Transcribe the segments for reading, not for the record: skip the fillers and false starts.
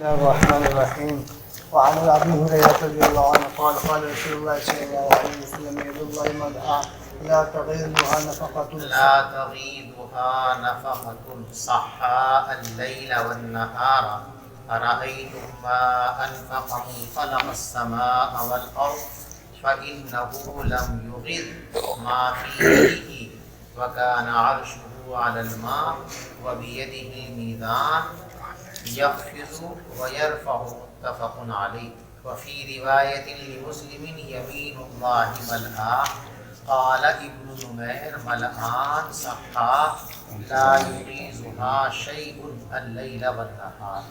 بسم الله الرحمن الرحيم. وعن ابي هريره رضي الله عنه قال قال رسول الله صلى الله عليه وسلم يد الله ملأى لا تغيضها نفقة صحاء الليل والنهار أرأيتم ما أنفق خلق السماء والأرض فإنه لم يغض ما في يده وكان عرشه على الماء وبيده الميزان يخفض ويرفع متفق عليه. وفي رواية لمسلم يمين الله ملأى قال ابن نمير ملآن صحا لا يغيظها شيء الليل والنهار.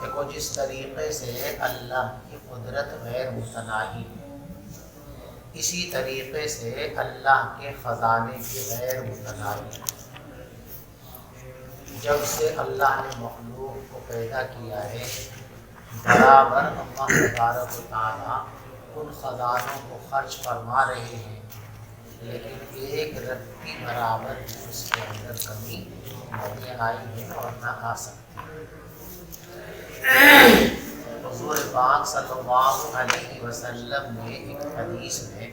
دیکھو جس طریقے سے اللہ کی قدرت غیر متناہی، اسی طریقے سے اللہ کے خزانے بھی غیر متناہی۔ جب سے اللہ نے مخلوق کو پیدا کیا ہے برابر اللہ تبارک و تعالیٰ ان خزانوں کو خرچ فرما رہے ہیں، لیکن ایک رتی برابر اس کے اندر کمی نہیں آئی ہے اور نہ آ سکتی۔ حضور پاک صلی اللہ علیہ وسلم نے ایک حدیث میں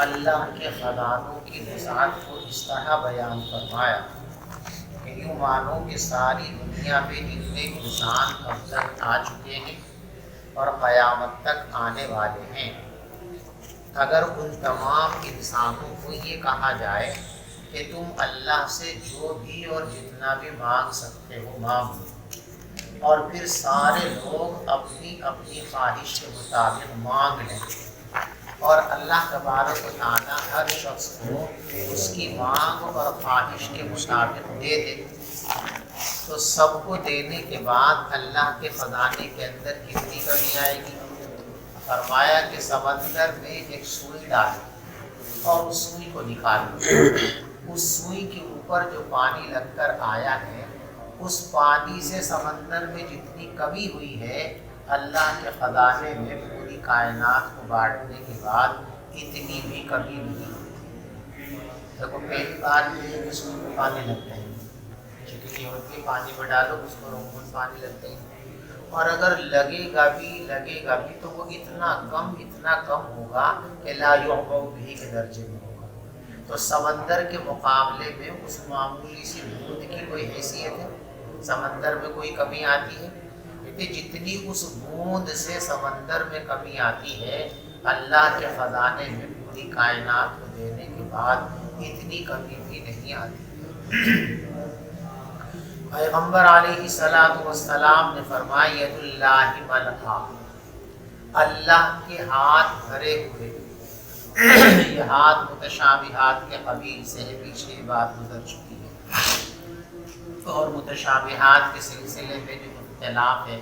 اللہ کے خزانوں کی وسعت کو اس طرح بیان فرمایا کہ یوں مانو کہ ساری دنیا میں جتنے انسان اب تک آ چکے ہیں اور قیامت تک آنے والے ہیں، اگر ان تمام انسانوں کو یہ کہا جائے کہ تم اللہ سے جو بھی اور جتنا بھی مانگ سکتے ہو مانگو، اور پھر سارے لوگ اپنی اپنی خواہش کے مطابق مانگ لیں اور اللہ تبارک و تعالیٰ ہر شخص کو اس کی مانگ اور خواہش کے مطابق دے دے، تو سب کو دینے کے بعد اللہ کے خزانے کے اندر کتنی کمی آئے گی؟ فرمایا کہ سمندر میں ایک سوئی ڈالو اور اس سوئی کو نکالو، اس سوئی کے اوپر جو پانی لگ کر آیا ہے اس پانی سے سمندر میں جتنی کمی ہوئی ہے اللہ کے خزانے میں پوری کائنات کو بانٹنے کے بعد اتنی بھی کمی نہیں ہوتی۔ دیکھو پہلی بات یہ ہے کہ سوئی کو پانی لگتا ہے، چکنی ہوتی ہے، پانی میں ڈالو اس کو روم پانی لگتے ہیں، اور اگر لگے گا بھی تو وہ اتنا کم ہوگا کہ لا یعبؤ بھی کے درجے میں ہوگا۔ تو سمندر کے مقابلے میں اس معمولی سی بوند کی کوئی حیثیت ہے؟ سمندر میں کوئی کمی آتی ہے؟ جتنی اس بوند سے سمندر میں کمی آتی ہے اللہ کے خزانے میں پوری کائنات کو دینے کے بعد اتنی کمی بھی نہیں آتی۔ پیغمبر علیہ السلام نے فرمایا ید اللہ ملأى، اللہ کے ہاتھ بھرے ہوئے۔ یہ ہاتھ متشابہات کے قبیل سے ہے، پیچھے بات گزر چکی ہے، اور متشابہات کے سلسلے میں جو اختلاف ہے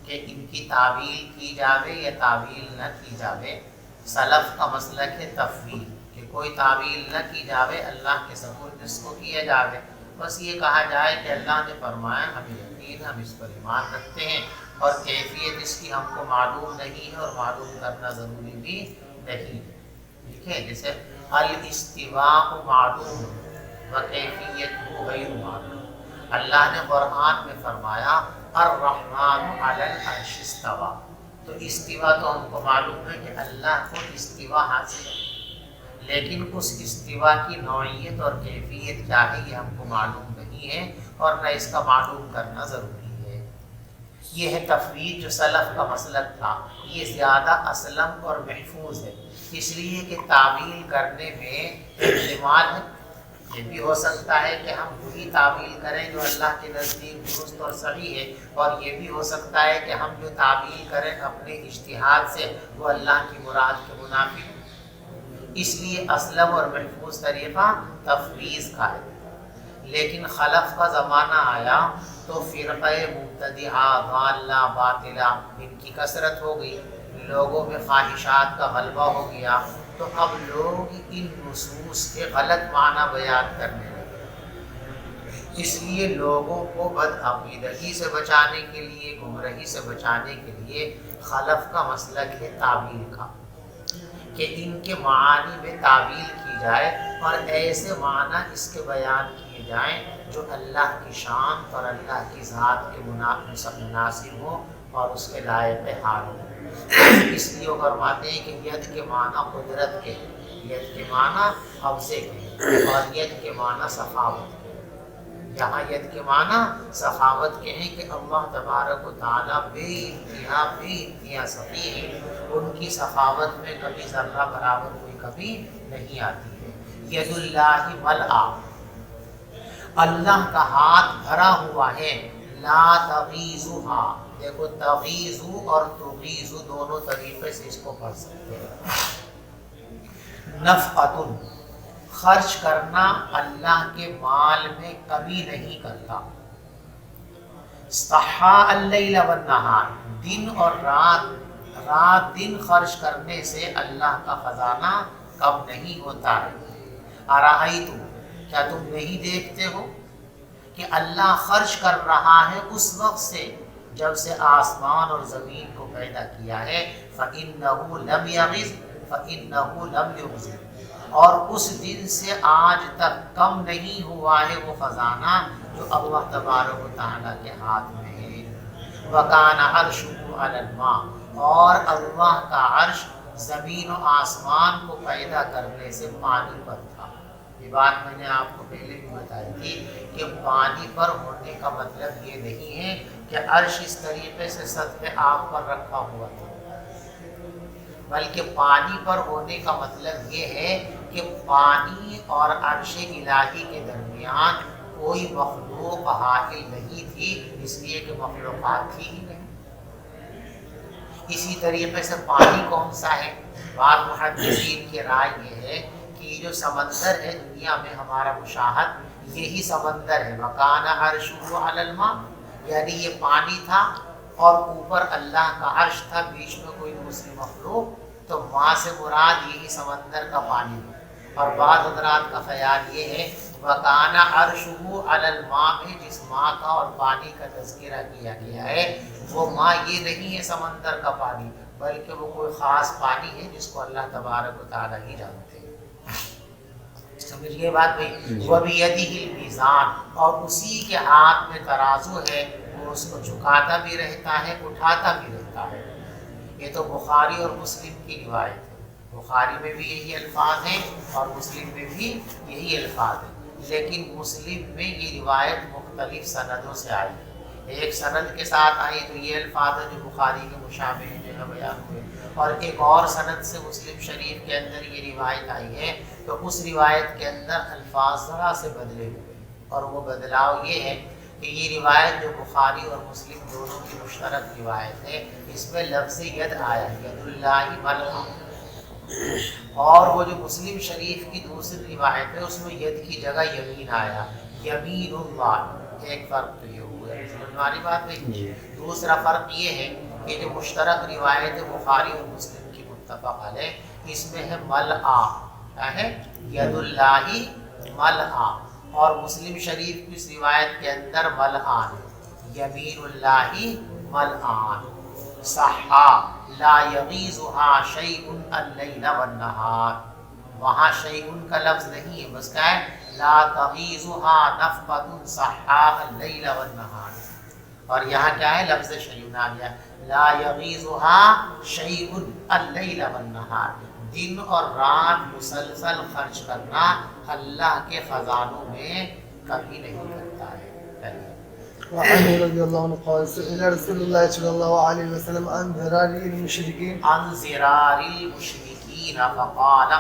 کہ ان کی تعویل کی جاوے یا تعویل نہ کی جاوے، سلف کا مسلک ہے تفویل، کہ کوئی تعویل نہ کی جاوے، اللہ کے سپرد اس کو کیا جاوے، بس یہ کہا جائے کہ اللہ نے فرمایا، ہمیں یقین، ہم اس پر ایمان رکھتے ہیں، اور کیفیت اس کی ہم کو معلوم نہیں ہے اور معلوم کرنا ضروری بھی نہیں ہے۔ ٹھیک ہے، جیسے الاستواء معلوم وکیفیتہ غیر معلوم۔ اللہ نے قرآن میں فرمایا الرحمن علی العرش استوى، تو استوا تو ہم کو معلوم ہے کہ اللہ کو استوا حاصل ہے، لیکن اس استوا کی نوعیت اور کیفیت کیا ہے یہ ہم کو معلوم نہیں ہے، اور نہ اس کا معلوم کرنا ضروری ہے۔ یہ ہے تفویض جو سلف کا مسلک تھا، یہ زیادہ اسلم اور محفوظ ہے، اس لیے کہ تعویل کرنے میں احتمال ہے، یہ بھی ہو سکتا ہے کہ ہم وہی تعویل کریں جو اللہ کے نزدیک درست اور صحیح ہے، اور یہ بھی ہو سکتا ہے کہ ہم جو تعویل کریں اپنے اجتہاد سے وہ اللہ کی مراد کے منافق، اس لیے اسلم اور محفوظ طریقہ تفویض کا ہے۔ لیکن خلف کا زمانہ آیا تو فرقہ مبتدعہ ضالہ باطلہ ان کی کثرت ہو گئی، لوگوں میں خواہشات کا غلبہ ہو گیا، تو اب لوگ ان نصوص کے غلط معنی بیان کرنے لگے، اس لیے لوگوں کو بدعقیدگی سے بچانے کے لیے، گمراہی سے بچانے کے لیے خلف کا مسلک ہے تعویل کا۔ کہ ان کے معانی میں تعویل کی جائے اور ایسے معنی اس کے بیان کیے جائیں جو اللہ کی شان اور اللہ کی ذات کے مناسب ہو اور اس کے لائق حال ہو۔ اس لیے وہ فرماتے ہیں کہ ید کے معنی قدرت کے، ید کے معنی قبضے کے، اور ید کے معنی سخاوت کے۔ یہاں ید کے معنی سخاوت کے ہیں کہ اللہ تبارک و تعالیٰ بے انتہا سخی ہیں، ان کی سخاوت میں کبھی ذرہ برابر کوئی کمی نہیں آتی ہے۔ ید اللہ ملآ، اللہ کا ہاتھ بھرا ہوا ہے، لا تغیضھا، دیکھو تغیض اور تغیض دونوں طریقے سے اس کو پڑھ سکتے ہیں۔ نفقۃ، خرچ کرنا اللہ کے مال میں کمی نہیں کرتا۔ استحا اللیل والنہار، دن اور رات دن خرچ کرنے سے اللہ کا خزانہ کم نہیں ہوتا ہے۔ ارائیتم، کیا تم نہیں دیکھتے ہو کہ اللہ خرچ کر رہا ہے اس وقت سے جب سے آسمان اور زمین کو پیدا کیا ہے، فَإِنَّهُ لَمْ يَغِزْ فَإِنَّهُ لَمْ يُغْزِ، اور اس دن سے آج تک کم نہیں ہوا ہے وہ خزانہ جو اللہ تبارک و تعالیٰ کے ہاتھ میں ہے۔ وَكَانَ عَرْشُهُ عَلَى الْمَاءِ، اور اللہ کا عرش زمین و آسمان کو پیدا کرنے سے پانی پر تھا۔ یہ بات میں نے آپ کو پہلے بھی بتائی تھی کہ پانی پر ہونے کا مطلب یہ نہیں ہے کہ عرش اس طریقے سے سطح آب پر رکھا ہوا تھا، بلکہ پانی پر ہونے کا مطلب یہ ہے کہ پانی اور عرش الہی کے درمیان کوئی مخلوق حائل نہیں تھی، اس لیے کہ مخلوقات تھی ہی نہیں۔ اسی طریقے سے پانی کون سا ہے؟ بعض محدثین کی رائے یہ ہے کہ یہ جو سمندر ہے دنیا میں ہمارا مشاہد، یہی سمندر ہے۔ وَكَانَ عَرْشُهُ عَلَى الْمَاءِ، یعنی یہ پانی تھا اور اوپر اللہ کا عرش تھا، بیچ میں کوئی دوسری مخلوق، تو ماں سے مراد یہی سمندر کا پانی ہے۔ اور بعض حضرات کا خیال یہ ہے وَكَانَ عَرْشُهُ عَلَى الْمَاءِ میں جس ماں کا اور پانی کا تذکرہ کیا گیا ہے وہ ماں یہ نہیں ہے سمندر کا پانی، بلکہ وہ کوئی خاص پانی ہے جس کو اللہ تبارک و تعالیٰ ہی جانتے ہیں۔ سمجھیے بات بھائی۔ وَبِيَدِهِ الْمِيزَانُ، اور اسی کے ہاتھ میں ترازو ہے، وہ اس کو جھکاتا بھی رہتا ہے اٹھاتا بھی رہتا ہے۔ یہ تو بخاری اور مسلم کی روایت ہے، بخاری میں بھی یہی الفاظ ہیں اور مسلم میں بھی یہی الفاظ ہیں، لیکن مسلم میں یہ روایت مختلف سندوں سے آئی ہے۔ ایک سند کے ساتھ آئی تو یہ الفاظ ہیں جو بخاری کے مشابہ جو ہے بیان ہوئے، اور ایک اور سند سے مسلم شریف کے اندر یہ روایت آئی ہے تو اس روایت کے اندر الفاظ ذرا سے بدلے ہوئے، اور وہ بدلاؤ یہ ہے کہ یہ روایت جو بخاری اور مسلم دونوں کی مشترک روایت ہے، اس میں لفظ ید آیا، ید اللہ ملآ، اور وہ جو مسلم شریف کی دوسری روایت ہے اس میں ید کی جگہ یمین آیا، یمین اللہ۔ ایک فرق تو یہ ہوا ہے، سمجھ والی بات نہیں۔ دوسرا فرق یہ ہے کہ جو مشترک روایت ہے بخاری اور مسلم کی متفق علیہ، اس میں ہے ملآ، کیا ہے؟ ید اللہ ملآ، اور مسلم شریف کی اس روایت کے اندر ملآن، یمین اللہ ملآن۔ صحا لا یغیضھا شیء اللیل والنہار، وہاں شیء کا لفظ نہیں ہے، بس کیا ہے؟ لا تغیضھا نفقۃ صحا اللیل والنہار، اور یہاں کیا ہے؟ لفظ شیء آ گیا، لا یغیضھا شیء اللیل والنہار، دن اور رات مسلسل خرچ کرنا اللہ کے خزانوں میں کمی نہیں کرتا ہے۔ وعنه رضي الله عنه قال سئل رسول الله صلى الله عليه وسلم عن ذرار المشركين عن زرار المشركين فقال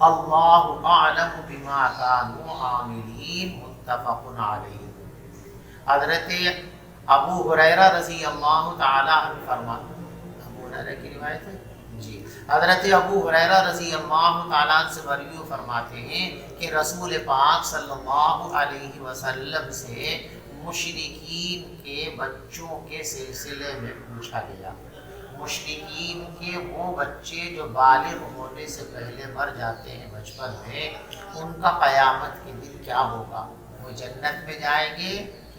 الله أعلم بما كانوا عاملين متفق عليه۔ حضرت ابو ہریرہ رضی اللہ تعالی عنہ فرماتے ہیں، ابو ہریرہ کی روایت ہے جی، حضرت ابو ہریرہ رضی اللہ تعالیٰ عنہ سے مروی فرماتے ہیں کہ رسول پاک صلی اللہ علیہ وسلم سے مشرکین کے بچوں کے سلسلے میں پوچھا گیا۔ مشرکین کے وہ بچے جو بالغ ہونے سے پہلے مر جاتے ہیں بچپن میں، ان کا قیامت کے دن کیا ہوگا؟ وہ جنت میں جائیں گے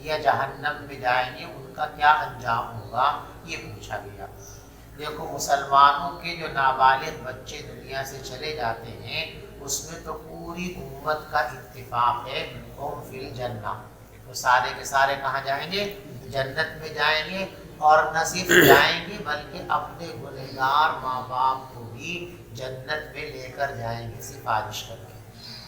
یا جہنم میں جائیں گے؟ ان کا کیا انجام ہوگا؟ یہ پوچھا گیا۔ دیکھو مسلمانوں کے جو نابالغ بچے دنیا سے چلے جاتے ہیں اس میں تو پوری امت کا اتفاق ہے ہم فی الجنہ، تو سارے کے سارے کہاں جائیں گے؟ جنت میں جائیں گے، اور نہ صرف جائیں گے بلکہ اپنے گنہگار ماں باپ کو بھی جنت میں لے کر جائیں گے سفارش کر کے۔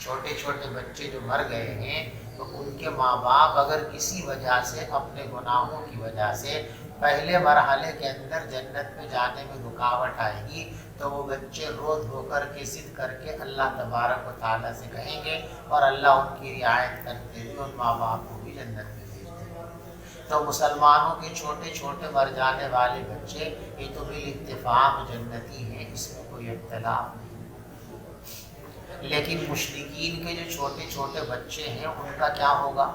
چھوٹے چھوٹے بچے جو مر گئے ہیں تو ان کے ماں باپ اگر کسی وجہ سے اپنے گناہوں کی وجہ سے پہلے مرحلے کے اندر جنت میں جانے میں رکاوٹ آئے گی تو وہ بچے رو دھو کر کے ضد کر کے اللہ تبارک و تعالیٰ سے کہیں گے، اور اللہ ان کی رعایت کرتے ہوئے ان ماں باپ کو بھی جنت میں بھیج دیں گے۔ تو مسلمانوں کے چھوٹے چھوٹے مر جانے والے بچے یہ تو بالاتفاق جنتی ہیں، اس میں کوئی اختلاف نہیں۔ لیکن مشرکین کے جو چھوٹے چھوٹے بچے ہیں ان کا کیا ہوگا؟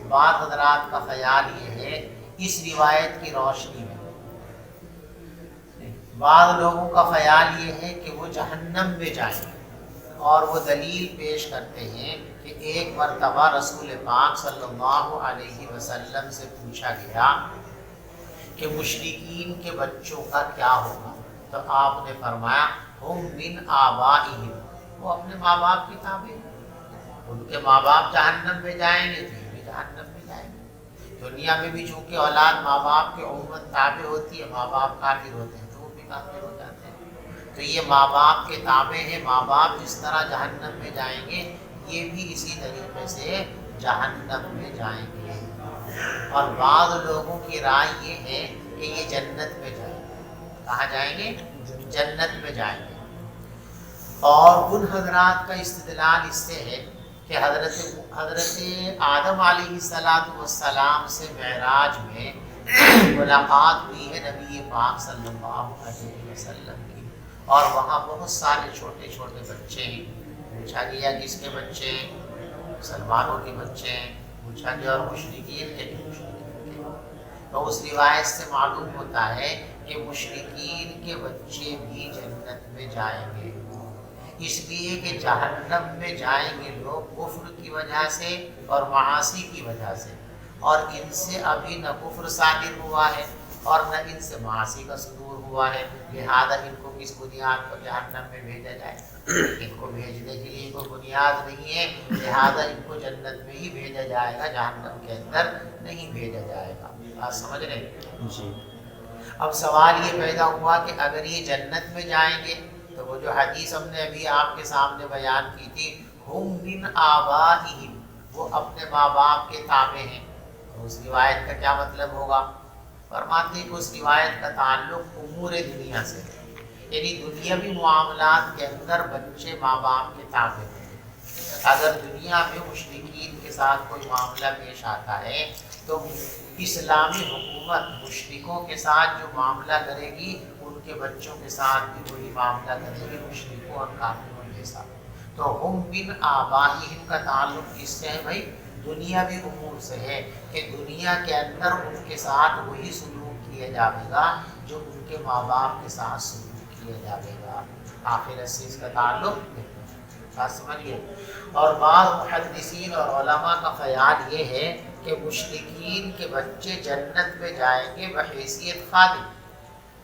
بعض حضرات کا خیال یہ ہے اس روایت کی روشنی میں، بعض لوگوں کا خیال یہ ہے کہ وہ جہنم میں جائیں گے، اور وہ دلیل پیش کرتے ہیں کہ ایک مرتبہ رسول پاک صلی اللہ علیہ وسلم سے پوچھا گیا کہ مشرکین کے بچوں کا کیا ہوگا، تو آپ نے فرمایا ہم من آبائہم، وہ اپنے ماں باپ کی تابع ہیں، ان کے ماں باپ جہنم میں جائیں گے تو یہ بھی جہنم میں جائیں گے۔ دنیا میں بھی چونکہ اولاد ماں باپ کے عموماً تابع ہوتی ہے، ماں باپ کافر ہوتے ہیں تو وہ بھی کافر ہو جاتے ہیں، تو یہ ماں باپ کے تابع ہیں۔ ماں باپ جس طرح جہنم میں جائیں گے یہ بھی اسی طریقے سے جہنم میں جائیں گے، اور بعض لوگوں کی رائے یہ ہے کہ یہ جنت میں جائیں گے۔ کہاں جائیں گے؟ جنت میں جائیں گے۔ اور ان حضرات کا استدلال اس سے ہے کہ حضرت آدم علیہ السلام سے معراج میں ملاقات ہوئی ہے نبی پاک صلی اللہ علیہ وسلم کی، اور وہاں بہت سارے چھوٹے چھوٹے بچے ہیں۔ پوچھا گیا کس کے بچے ہیں؟ مسلمانوں کے بچے ہیں۔ پوچھا گیا اور مشرکین کے؟ مشرکین کے۔ تو اس روایت سے معلوم ہوتا ہے کہ مشرکین کے بچے بھی جنت میں جائیں گے، اس لیے کہ جہنم میں جائیں گے لوگ کفر کی وجہ سے اور معاصی کی وجہ سے، اور ان سے ابھی نہ کفر صادر ہوا ہے اور نہ ان سے معاصی کا صدور ہوا ہے، لہذا ان کو کس بنیاد پر جہنم میں بھیجا جائے؟ ان کو بھیجنے کے لیے کوئی بنیاد نہیں ہے، لہذا ان کو جنت میں ہی بھیجا جائے گا، جہنم کے اندر نہیں بھیجا جائے گا۔ بات سمجھ رہے ہیں؟ جی۔ اب سوال یہ پیدا ہوا کہ اگر یہ جنت میں جائیں گے تو وہ جو حدیث ہم نے ابھی آپ کے سامنے بیان کی تھی ہم من آبائہم، وہ اپنے ماں باپ کے تابع ہیں، تو اس روایت کا کیا مطلب ہوگا؟ فرماتے ہیں کہ اس روایت کا تعلق امور دنیا سے ہے، یعنی دنیاوی معاملات کے اندر بچے ماں باپ کے تابع ہیں۔ اگر دنیا میں مشرکین کے ساتھ کوئی معاملہ پیش آتا ہے تو اسلامی حکومت مشرکوں کے ساتھ جو معاملہ کرے گی ان کے بچوں کے ساتھ بھی وہی معاملہ کرے گی مشرکوں اور کافروں کے ساتھ۔ تو ہم من آبائہم کا تعلق کس سے ہے بھائی؟ دنیاوی امور سے ہے، کہ دنیا کے اندر ان کے ساتھ وہی سلوک کیا جائے گا جو ان کے ماں باپ کے ساتھ سلوک کیا جائے گا، آخرت سے اس کا تعلق نہیں۔ بات سمجھیے۔ اور بعض محدثین اور علماء کا خیال یہ ہے کہ مشرکین کے بچے جنت میں جائیں گے بحیثیت خادم۔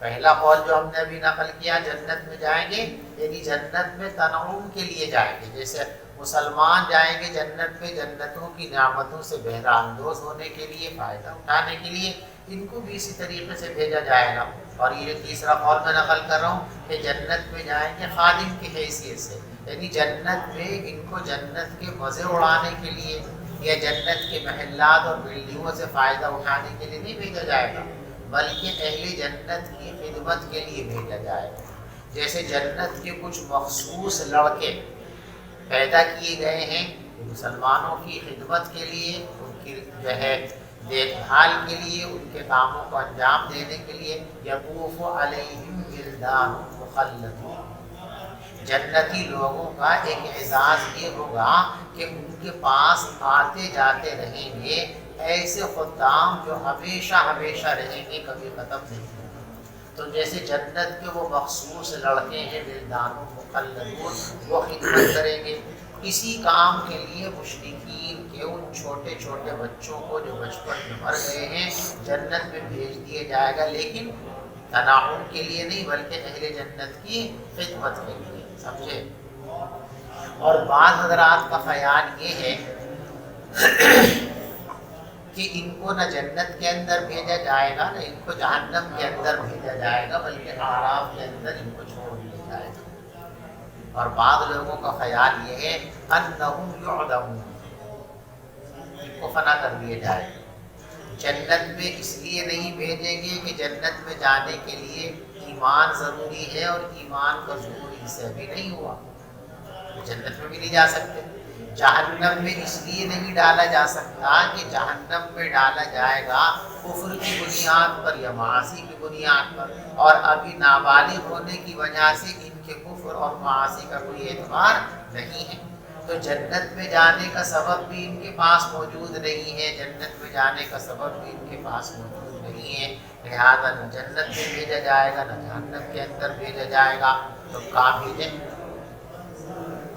پہلا قول جو ہم نے ابھی نقل کیا جنت میں جائیں گے، یعنی جنت میں تنعم کے لیے جائیں گے، جیسے مسلمان جائیں گے جنت میں جنتوں کی نعمتوں سے بہرہ اندوز ہونے کے لیے، فائدہ اٹھانے کے لیے، ان کو بھی اسی طریقے سے بھیجا جائے گا۔ اور یہ تیسرا قول میں نقل کر رہا ہوں کہ جنت میں جائیں گے خادم کی حیثیت سے، یعنی جنت میں ان کو جنت کے مزے اڑانے کے لیے یا جنت کے محلات اور بلڈنگوں سے فائدہ اٹھانے کے لیے نہیں بھیجا جائے گا، بلکہ اہل جنت کی خدمت کے لیے بھیجا جائے گا۔ جیسے جنت کے کچھ مخصوص لڑکے پیدا کیے گئے ہیں مسلمانوں کی خدمت کے لیے، ان کی جو ہے دیکھ بھال کے لیے، ان کے کاموں کو انجام دینے کے لیے، یطوف علیہم ولدان مخلدون، جنتی لوگوں کا ایک اعزاز یہ ہوگا کہ ان کے پاس آتے جاتے رہیں گے ایسے خدام جو ہمیشہ ہمیشہ رہیں گے، کبھی ختم نہیں ہوگا۔ تو جیسے جنت کے وہ مخصوص لڑکے ہیں ولدان مخلدون، وہ خدمت کریں گے، اسی کام کے لیے مشرکین کے ان چھوٹے چھوٹے بچوں کو جو بچپن میں مر گئے ہیں جنت میں بھیج دیا جائے گا، لیکن تنعم کے لیے نہیں بلکہ اہل جنت کی خدمت کے لیے، سمجھے؟ اور بعض حضرات کا خیال یہ ہے کہ ان کو نہ جنت کے اندر بھیجا جائے گا نہ ان کو جہنم کے اندر بھیجا جائے گا، بلکہ اعراف کے اندر ان کو چھوڑ دیا جائے گا۔ اور بعض لوگوں کا خیال یہ ہے انہم یعدمون، ان کو فنا کر دیا جائے گا۔ جنت میں اس لیے نہیں بھیجیں گے کہ جنت میں جانے کے لیے ایمان ضروری ہے اور ایمان کا ظہور ان سے بھی نہیں ہوا، جنت میں بھی نہیں جا سکتے۔ جہنم میں اس لیے نہیں ڈالا جا سکتا کہ جہنم میں ڈالا جائے گا کفر کی بنیاد پر یا معاصی کی بنیاد پر، اور ابھی نابالغ ہونے کی وجہ سے ان کے کفر اور معاصی کا کوئی اعتبار نہیں ہے۔ تو جنت میں جانے کا سبب بھی ان کے پاس موجود نہیں ہے، جنت میں جانے کا سبب بھی ان کے پاس موجود نہیں ہے، لہذا نہ جنت میں بھیجا جائے گا نہ جہنم کے اندر بھیجا جائے گا۔ تو کہاں بھیجیں؟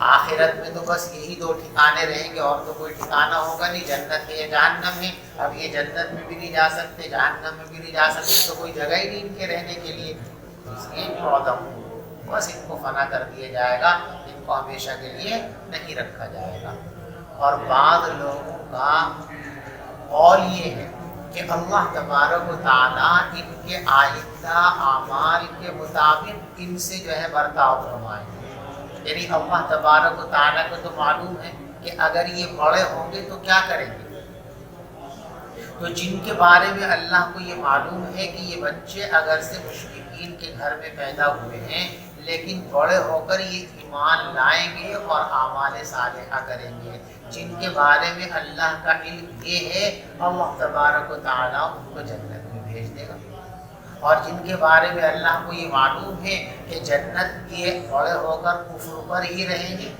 آخرت میں تو بس یہی دو ٹھکانے رہیں گے اور تو کوئی ٹھکانہ ہوگا نہیں، جنت ہے یا جہنم ہے۔ اب یہ جنت میں بھی نہیں جا سکتے، جہنم میں بھی نہیں جا سکتے، تو کوئی جگہ ہی نہیں ان کے رہنے کے لیے، اس لیے بس ان کو فنا کر دیا جائے گا، ان کو ہمیشہ کے لیے نہیں رکھا جائے گا۔ اور بعض لوگوں کا قول یہ ہے کہ اللہ تبارک و تعالیٰ ان کے آئندہ اعمال کے مطابق ان سے جو ہے برتاؤ فرمائیں گے، یعنی اللہ تبارک و تعالیٰ کو تو معلوم ہے کہ اگر یہ بڑے ہوں گے تو کیا کریں گے۔ تو جن کے بارے میں اللہ کو یہ معلوم ہے کہ یہ بچے اگر سے مشرکین کے گھر میں پیدا ہوئے ہیں لیکن بڑے ہو کر یہ ایمان لائیں گے اور اعمال صالحہ کریں گے، جن کے بارے میں اللہ کا علم یہ ہے، اللہ تبارک و تعالیٰ ان کو جنت میں بھیج دے گا۔ اور جن کے بارے میں اللہ کو یہ معلوم ہے کہ جنت یہ بڑے ہو کر کفر پر ہی رہیں گے،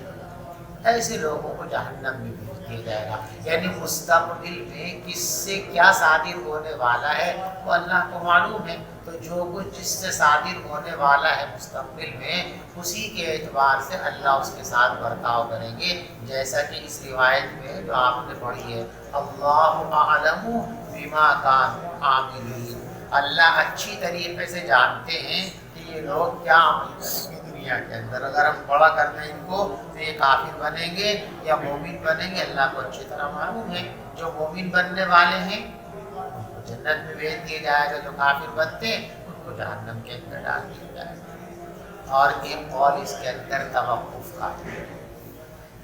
ایسے لوگوں کو جہنم میں بھیج دیا جائے گا۔ یعنی مستقبل میں کس سے کیا صادر ہونے والا ہے وہ اللہ کو معلوم ہے، تو جو کچھ جس سے صادر ہونے والا ہے مستقبل میں، اسی کے اعتبار سے اللہ اس کے ساتھ برتاؤ کریں گے، جیسا کہ اس روایت میں جو آپ نے پڑھی ہے، اللہ اعلم بما کانوا عاملین، اللہ اچھی طریقے سے جانتے ہیں کہ یہ لوگ کیا عمل کریں گے دنیا کے اندر۔ اگر ہم بڑا کر دیں ان کو تو یہ کافر بنیں گے یا مومن بنیں گے، اللہ کو اچھی طرح معلوم ہے۔ جو مومن بننے والے ہیں ان کو جنت میں بھیج دیا جائے گا، جو کافر بنتے ہیں ان کو جہنم کے اندر ڈال دیا جائے گا۔ اور ایک قول اس کے اندر توقف کا ہے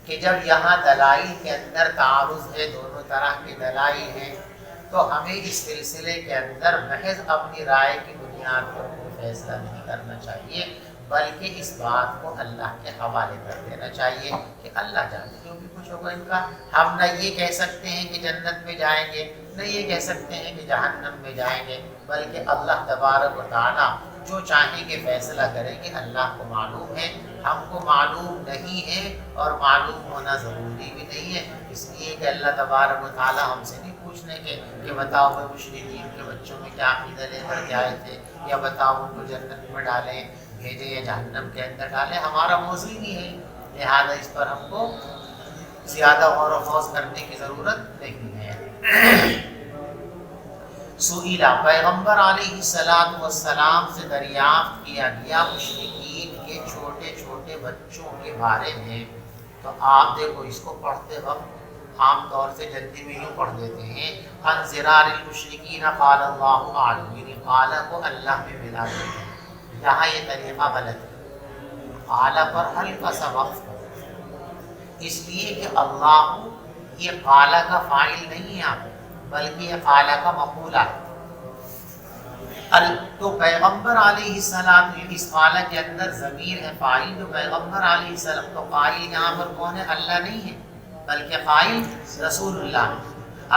کہ جب یہاں دلائل کے اندر تعارض ہے، دونوں طرح کے دلائل ہیں، تو ہمیں اس سلسلے کے اندر محض اپنی رائے کی بنیاد پر کوئی فیصلہ نہیں کرنا چاہیے، بلکہ اس بات کو اللہ کے حوالے کر دینا چاہیے کہ اللہ جانے جو بھی کچھ ہوگا ان کا۔ ہم نہ یہ کہہ سکتے ہیں کہ جنت میں جائیں گے، نہ یہ کہہ سکتے ہیں کہ جہنم میں جائیں گے، بلکہ اللہ تبارک و تعالیٰ جو چاہیں گے فیصلہ کریں گے، اللہ کو معلوم ہے، ہم کو معلوم نہیں ہے اور معلوم ہونا ضروری بھی نہیں ہے، اس لیے کہ اللہ تبارک و تعالیٰ ہم سے نہیں پوچھنے کے کہ بتاؤ وہ مشرکین کے بچوں میں کیا عقیدہ لے کر کے آئے تھے، یا بتاؤ ان کو جنت میں ڈالیں بھیجیں یا جہنم کے اندر ڈالیں، ہمارا موضوع ہی نہیں ہے، لہٰذا اس پر ہم کو زیادہ غور و خوض کرنے کی ضرورت نہیں ہے۔ سئیلا، پیغمبر علیہ السلام سے دریافت کیا گیا مشرکین کے چھوٹے چھوٹے بچوں کے بارے میں، تو آپ دیکھو اس کو پڑھتے وقت عام طور سے جلدی میں یوں پڑھ دیتے ہیں، عن ضرار المشرکین قال اللہ اعلم، یعنی قال کو اللہ میں ملا دیتے ہیں، یہاں یہ طریقہ غلط ہے، قال پر ہلکا سا وقف کرو، اس لیے کہ اللہ یہ قال کا فاعل نہیں ہے آپ، بلکہ یہ قال کا مقولہ ہے۔ تو پیغمبر علیہ السلام، اس قال کے اندر ضمیر ہے فاعل جو پیغمبر علیہ السلام، تو قائل یہاں پر کون ہے؟ اللہ نہیں ہے، بلکہ قائل رسول اللہ۔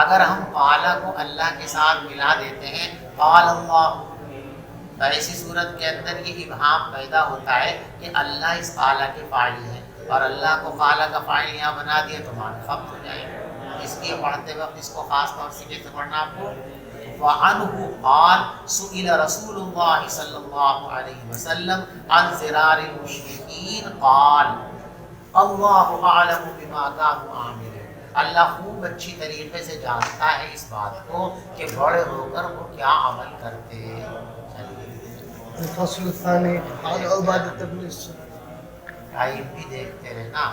اگر ہم قال کو اللہ کے ساتھ ملا دیتے ہیں قال اللہ، تو ایسی صورت کے اندر یہ ابہام پیدا ہوتا ہے کہ اللہ اس قال کے فاعل ہے، اور اللہ کو قال کا فاعل یہاں بنا دیا تو معنی خبط ہو جائے گا، اس لیے پڑھتے وقت اس کو خاص طور سے کیسے پڑھنا آپ کو، وعنہ قال سئل رسول اللہ صلی اللہ علیہ وسلم عن ضرار المشرکین قال اللہ اعلم بما كانوا عاملون، اللہ خوب اچھی طریقے سے جانتا ہے اس بات کو کہ بڑے ہو کر وہ کیا عمل کرتے ہیں۔ الفصل الثاني عن عبادة بن ٹائم بھی دیکھتے رہنا.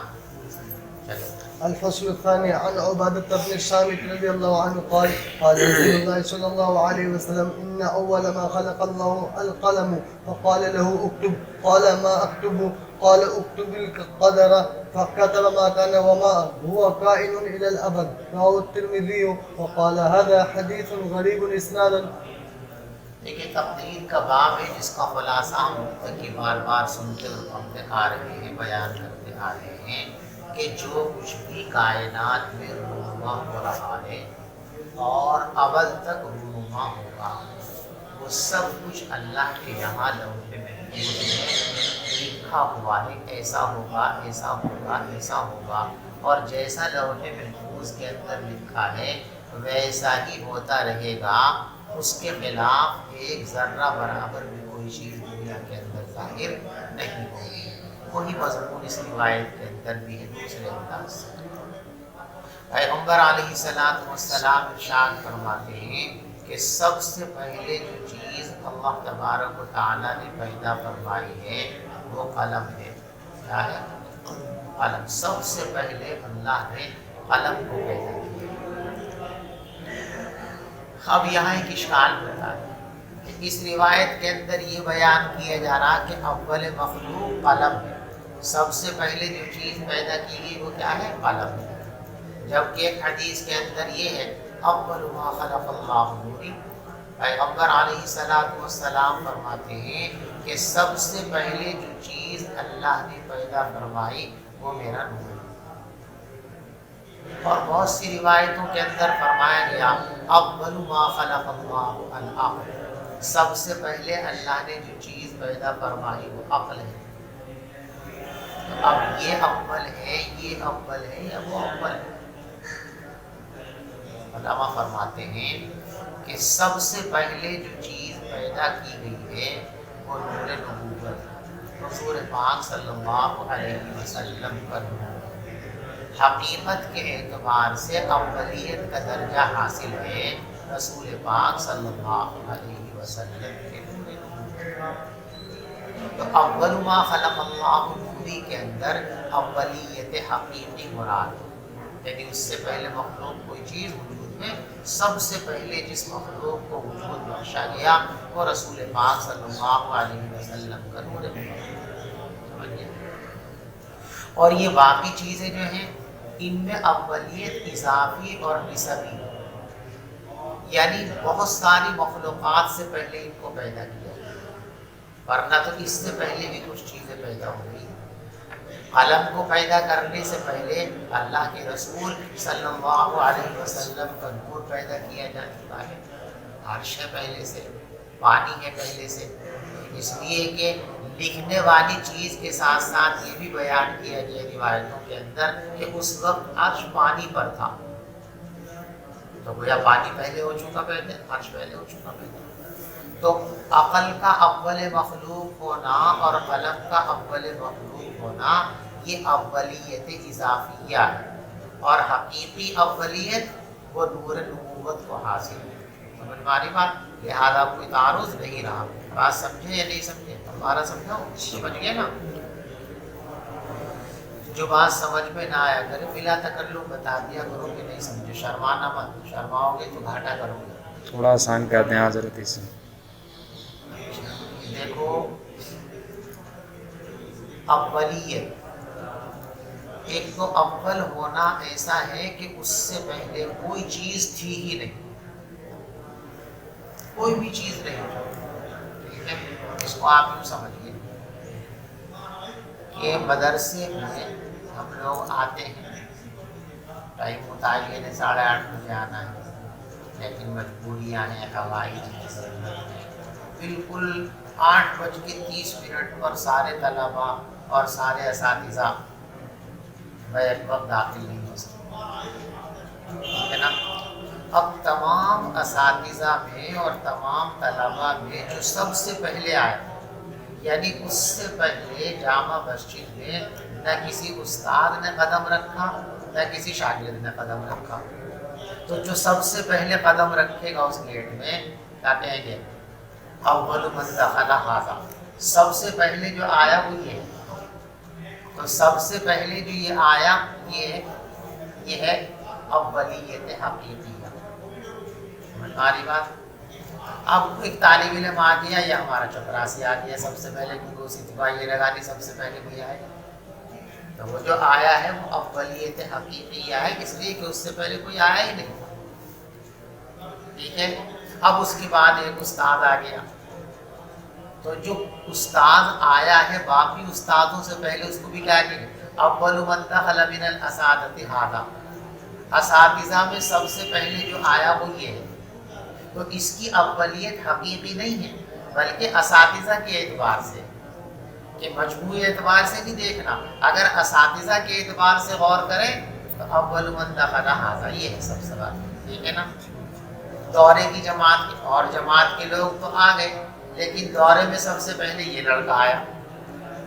چلو. الفصل الثاني عن عبادة بن الصامت رضي الله عنه قال قال رسول الله صلى الله عليه وسلم إن أول ما خلق الله القلم فقال له اكتب قال ما أكتب قال اكتب القدر فكتب ما كان وما هو كائن إلى الأبد رواه الترمذي وقال هذا حديث غريب إسنادا. دیکھیں تقدیر کا باب ہے جس کا خلاصہ ہم کی بار بار سنتے اور پڑھتے آ رہے ہیں، بیان کرتے آ رہے ہیں کہ جو کچھ بھی کائنات میں رونما ہو رہا ہے اور ابد تک رونما ہوگا، وہ سب کچھ اللہ کے یہاں لوح محفوظ میں لکھا ہوا ہے. ایسا ہوگا، ایسا ہوگا، ایسا ہوگا، اور جیسا لوح محفوظ کے اندر لکھا ہے ویسا ہی ہوتا رہے گا. اس کے خلاف ایک ذرہ برابر بھی کوئی چیز دنیا کے اندر ظاہر نہیں ہوگی. وہی مضمون اس روایت کے اندر بھی ہے دوسرے انداز سے. پیغمبر علیہ السلام ارشاد فرماتے ہیں کہ سب سے پہلے جو چیز اللہ تبارک و تعالیٰ نے پیدا فرمائی ہے وہ قلم ہے. کیا ہے؟ قلم. سب سے پہلے اللہ نے قلم کو پیدا کیا. اب یہاں ایک اشکال بتا ہے کہ اس روایت کے اندر یہ بیان کیا جا رہا کہ اول مخلوق قلم ہے. سب سے پہلے جو چیز پیدا کی گئی وہ کیا ہے؟ قلم ہے. جبکہ ایک حدیث کے اندر یہ ہے اول ما خلق اللہ نوری. پیغمبر علیہ السلام فرماتے ہیں کہ سب سے پہلے جو چیز اللہ نے پیدا فرمائی وہ میرا نور ہے. اور بہت سی روایتوں کے اندر فرمایا گیا اول ما خلق اللہ العقل. سب سے پہلے اللہ نے جو چیز پیدا فرمائی وہ عقل ہے. اب یہ اول ہے، یہ اول ہے یا وہ اول ہے؟ علماء فرماتے ہیں کہ سب سے پہلے جو چیز پیدا کی گئی ہے وہ نور نبوت، حضور پاک صلی اللہ علیہ وسلم کا نور. حقیقت کے اعتبار سے اولیت کا درجہ حاصل ہے رسول پاک صلی اللہ علیہ وسلم کے نور نبوت. تو اول ما خلق اللہ نوری کے اندر اولیت حقیقی مراد، یعنی اس سے پہلے مخلوق کوئی چیز وجود میں سب سے پہلے جس مخلوق کو وجود بخشا گیا وہ رسول پاک صلی اللہ علیہ وسلم کا نور نبوت. اور یہ باقی چیزیں جو ہیں ان میں اولیت اضافی اور نسبی، یعنی بہت ساری مخلوقات سے پہلے ان کو پیدا کیا، ورنہ تو اس سے پہلے بھی کچھ چیزیں پیدا ہو گئی. قلم کو پیدا کرنے سے پہلے اللہ کے رسول صلی اللہ علیہ وسلم کا نور پیدا کیا جا چکا ہے. عرش ہے پہلے سے، پانی ہے پہلے سے. اس لیے کہ لکھنے والی چیز کے ساتھ ساتھ یہ بھی بیان کیا گیا روایتوں کے اندر کہ اس وقت عرش پانی پر تھا. تو گویا پانی پہلے ہو چکا پہلے، عرش پہلے ہو چکا پہلے. تو عقل کا اول مخلوق ہونا اور قلم کا اول مخلوق ہونا یہ اولیت اضافیہ ہے، اور حقیقی اولیت وہ نور نبوت کو حاصل ہے. سمجھ میں آ رہی بات؟ لہٰذا کوئی تعارض نہیں رہا. بات سمجھے یا نہیں سمجھے؟ ہمارا سمجھاؤ، سمجھ گئے نا؟ جو بات سمجھ میں نہ آیا کرے بلا تکلف بتا دیا کرو کہ نہیں سمجھے. شرمانا مت، شرماؤ گے تو گھاٹا کرو گے. تھوڑا آسان کر دیں حضرت اسے. دیکھو اولیت، ایک تو اول ہونا ایسا ہے کہ اس سے پہلے کوئی چیز تھی ہی نہیں، کوئی بھی چیز نہیں. ٹھیک ہے، اس کو آپ یوں سمجھیے کہ مدرسے میں ہم لوگ آتے ہیں، ٹائم متعین ہے 8:30 بجے آنا ہے، لیکن مجبوریاں ہیں، قواعد ہیں، ضرورت ہے. بالکل 8:30 پر سارے طلبا اور سارے اساتذہ بیک وقت داخل نہیں ہو سکتے. ٹھیک ہے نا؟ اب تمام اساتذہ میں اور تمام طلبا میں جو سب سے پہلے آئے، یعنی اس سے پہلے جامع مسجد میں نہ کسی استاد نے قدم رکھا نہ کسی شاگرد نے قدم رکھا. تو جو سب سے پہلے قدم رکھے گا اس گیٹ میں کیا کہیں گے؟ اول من دخل ھذا، سب سے پہلے جو آیا وہ یہ ہے. تو سب سے پہلے جو یہ آیا یہ ہے اولیت حقیقیہ. سمجھ آ رہی بات؟ اب ایک طالب علم آ گیا یا ہمارا چپراسی آ گیا، سب سے پہلے دوسری دفعہ یہ لگا دی سب سے پہلے بھی آئے. تو وہ جو آیا ہے وہ اولیت حقیقیہ ہے، اس لیے کہ اس سے پہلے کوئی آیا ہی نہیں. ٹھیک ہے. اب اس کے بعد ایک استاد آ گیا، تو جو استاد آیا ہے باقی استادوں سے پہلے اس کو بھی کیا کہ اول من دخل من الاساتذہ ھذا، اساتذہ میں سب سے پہلے جو آیا وہ یہ ہے. تو اس کی اولیت حقیقی نہیں ہے بلکہ اساتذہ کے اعتبار سے، کہ مجموعی اعتبار سے نہیں دیکھنا. اگر اساتذہ کے اعتبار سے غور کریں تو اول من دخل ھذا یہ ہے سب سے بات. ٹھیک ہے نا. دورے کی جماعت کی اور جماعت کے لوگ تو آ گئے، لیکن دورے میں سب سے پہلے یہ لڑکا آیا،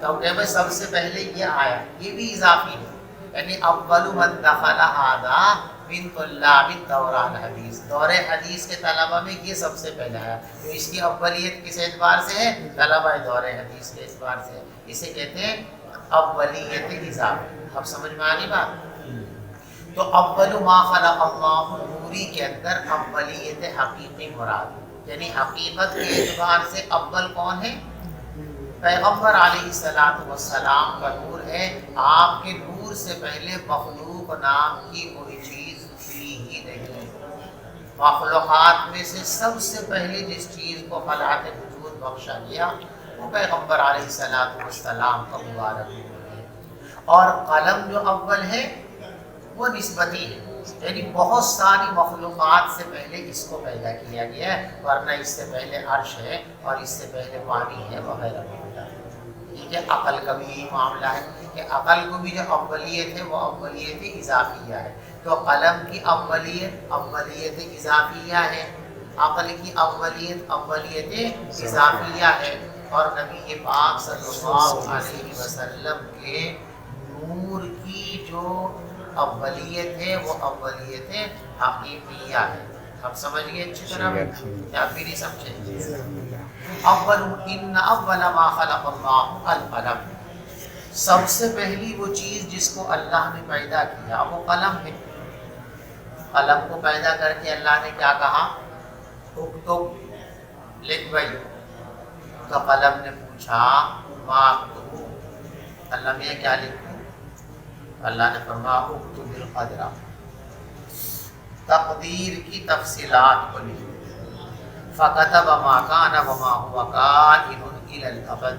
تو کہ بھائی سب سے پہلے یہ آیا، یہ بھی اضافی ہے. یعنی اول من دخل ھذا من طلاب الدوران حدیث، دور حدیث کے طلبہ میں یہ سب سے پہلے آیا. تو اس کی اولیت کس اعتبار سے ہے؟ طلبہ دور حدیث کے اعتبار سے. اسے کہتے ہیں اولیت اضافی. اب سمجھ میں آ رہی بات؟ تو اول ما خلق اللہ نوری کے اندر اولیت حقیقی مراد، یعنی حقیقت کے اعتبار سے اول کون ہے؟ پیغمبر علیہ السلام کا نور ہے. آپ کے نور سے پہلے مخلوق نام کی کوئی چیز تھی ہی نہیں. مخلوقات میں سے سب سے پہلے جس چیز کو خلعت وجود بخشا گیا وہ پیغمبر علیہ السلام کا مبارک نور ہے. اور قلم جو اول ہے وہ نسبتی ہے، یعنی بہت ساری مخلوقات سے پہلے اس کو پیدا کیا گیا ہے، ورنہ اس سے پہلے عرش ہے اور اس سے پہلے پانی ہے وغیرہ وغیرہ. ٹھیک ہے. عقل کا بھی یہی معاملہ ہے کہ عقل کو بھی جو اولیت ہے وہ اولیت اضافیہ ہے. تو قلم کی اولیت اضافیہ ہے، عقل کی اولیت اضافیہ ہے، اور نبی پاک صلی اللہ علیہ وسلم کے نور کی جو اولیت ہے وہ اولیت حقیقیہ ہے. اب سمجھ گئے اچھی طرح یا پھر نہیں سمجھے؟ ان اول ما خلق اللہ القلم، سب سے پہلی وہ چیز جس کو اللہ نے پیدا کیا وہ قلم ہے. قلم کو پیدا کر کے اللہ نے کیا کہا؟ اکتب، لکھ بھائی. تو قلم نے پوچھا ما اکتب، اللہ میں کیا لکھوں؟ اللہ نے فرمایا اکتب القدر، تقدیر کی تفصیلات کو لکھ. فکتب ما کان وما هو کائن الی الابد،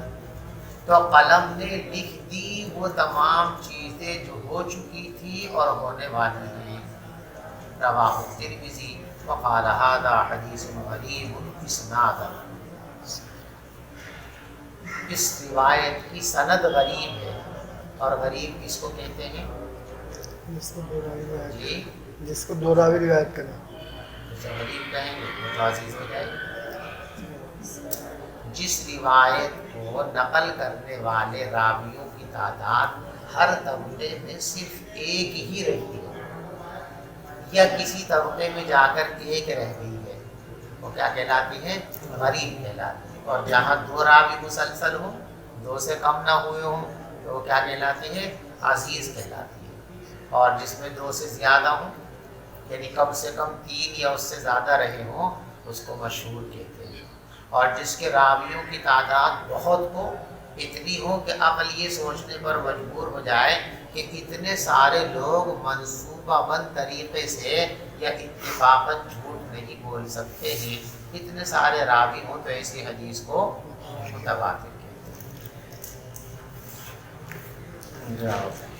تو قلم نے لکھ دی وہ تمام چیزیں جو ہو چکی تھی اور ہونے والی ہیں. رواہ الترمذی وقال هذا حدیث غریب اسناد، اس روایت کی سند غریب ہے. اور غریب کس کو کہتے ہیں؟ جس کو دو راوی روایت کرنا. غریب کہیں گے تو عزیز ہو جائے گا. جس روایت کو نقل کرنے والے راویوں کی تعداد ہر طبقے میں صرف ایک ہی رہی ہے یا کسی طبقے میں جا کر ایک رہ گئی ہے، وہ کیا کہلاتی ہے؟ غریب کہلاتی ہے. اور جہاں دو راوی مسلسل ہوں، دو سے کم نہ ہوئے ہوں، تو وہ کیا کہلاتی ہے؟ عزیز کہلاتی ہے. اور جس میں دو سے زیادہ ہوں، یعنی کم سے کم 3 یا اس سے زیادہ رہے ہوں، اس کو مشہور کہتے ہیں. اور جس کے راویوں کی تعداد بہت ہو، اتنی ہو کہ عقل یہ سوچنے پر مجبور ہو جائے کہ اتنے سارے لوگ منصوبہ بند طریقے سے یا اتفاقاً جھوٹ نہیں بول سکتے ہیں، اتنے سارے راوی ہوں تو ایسی حدیث کو متواتر کہتے ہیں.